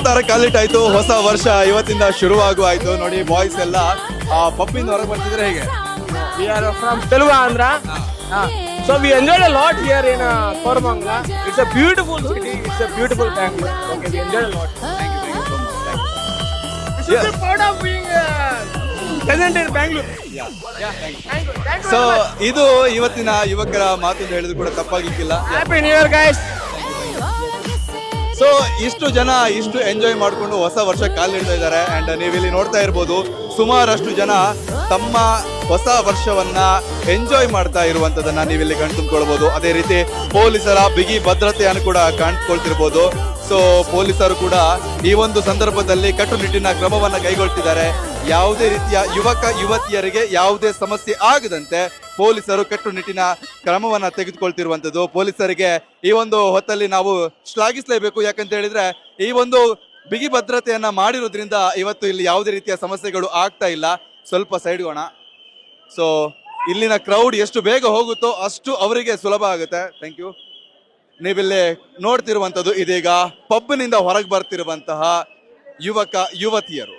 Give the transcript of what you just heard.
ಇವತ್ತಾರ ಕಾಲಿಟ್ಟಾಯ್ತು, ಹೊಸ ವರ್ಷ ಇವತ್ತಿಂದ ಶುರುವಾಗುವಾಯ್ತು. ನೋಡಿ ಬಾಯ್ಸ್ ಎಲ್ಲ ಪಬ್ಬಿಂದ ಹೊರಗೆ ಬರ್ತಿದ್ರೆ ಹೇಗೆ? We are from Telugu Andhra. So we enjoyed a lot here in Koramangala. It's a beautiful city. It's a beautiful Bangalore. Okay, we enjoyed a lot. Thank you so much. We should be proud of being present in Bangalore. Thank you. So ಇದು ಇವತ್ತಿನ ಯುವಕರ ಮಾತು ಅಂತ ಹೇಳಿದ್ರು ಕೂಡ ತಪ್ಪಾಗ್ಲಿಕ್ಕಿಲ್ಲ. Happy New Year, guys. So ಇಷ್ಟು ಜನ ಇಷ್ಟು ಎಂಜಾಯ್ ಮಾಡಿಕೊಂಡು ಹೊಸ ವರ್ಷ ಕಾಲಿಡ್ತಾ ಇದ್ದಾರೆ. ಅಂಡ್ ನೀವಿಲ್ಲಿ ನೋಡ್ತಾ ಇರ್ಬೋದು, ಸುಮಾರಷ್ಟು ಜನ ತಮ್ಮ ಹೊಸ ವರ್ಷವನ್ನ ಎಂಜಾಯ್ ಮಾಡ್ತಾ ಇರುವಂತದನ್ನ ನೀವಿಲ್ಲಿ ಕಣ್ತುಂಬಿಕೊಳ್ಬಹುದು. ಅದೇ ರೀತಿ ಪೊಲೀಸರ ಬಿಗಿ ಭದ್ರತೆಯನ್ನು ಕೂಡ ಕಾಣ್ಕೊಳ್ತಿರ್ಬೋದು. ಸೊ ಪೊಲೀಸರು ಕೂಡ ಈ ಒಂದು ಸಂದರ್ಭದಲ್ಲಿ ಕಟ್ಟುನಿಟ್ಟಿನ ಕ್ರಮವನ್ನ ಕೈಗೊಳ್ತಿದ್ದಾರೆ. ಯಾವುದೇ ರೀತಿಯ ಯುವಕ ಯುವತಿಯರಿಗೆ ಯಾವುದೇ ಸಮಸ್ಯೆ ಆಗದಂತೆ ಪೊಲೀಸರು ಕಟ್ಟುನಿಟ್ಟಿನ ಕ್ರಮವನ್ನ ತೆಗೆದುಕೊಳ್ತಿರುವಂತದ್ದು. ಪೊಲೀಸರಿಗೆ ಈ ಒಂದು ಹೊತ್ತಲ್ಲಿ ನಾವು ಶ್ಲಾಘಿಸಲೇಬೇಕು. ಯಾಕಂತ ಹೇಳಿದ್ರೆ ಈ ಒಂದು ಬಿಗಿ ಭದ್ರತೆಯನ್ನ ಮಾಡಿರೋದ್ರಿಂದ ಇವತ್ತು ಇಲ್ಲಿ ಯಾವುದೇ ರೀತಿಯ ಸಮಸ್ಯೆಗಳು ಆಗ್ತಾ ಇಲ್ಲ. ಸ್ವಲ್ಪ ಸೈಡ್ಗೋಣ. ಸೊ ಇಲ್ಲಿನ ಕ್ರೌಡ್ ಎಷ್ಟು ಬೇಗ ಹೋಗುತ್ತೋ ಅಷ್ಟು ಅವರಿಗೆ ಸುಲಭ ಆಗುತ್ತೆ. Thank you. ನೀವಿಲ್ಲಿ ನೋಡ್ತಿರುವಂತದ್ದು ಇದೀಗ ಪಬ್ನಿಂದ ಹೊರಗೆ ಬರ್ತಿರುವಂತಹ ಯುವಕ ಯುವತಿಯರು.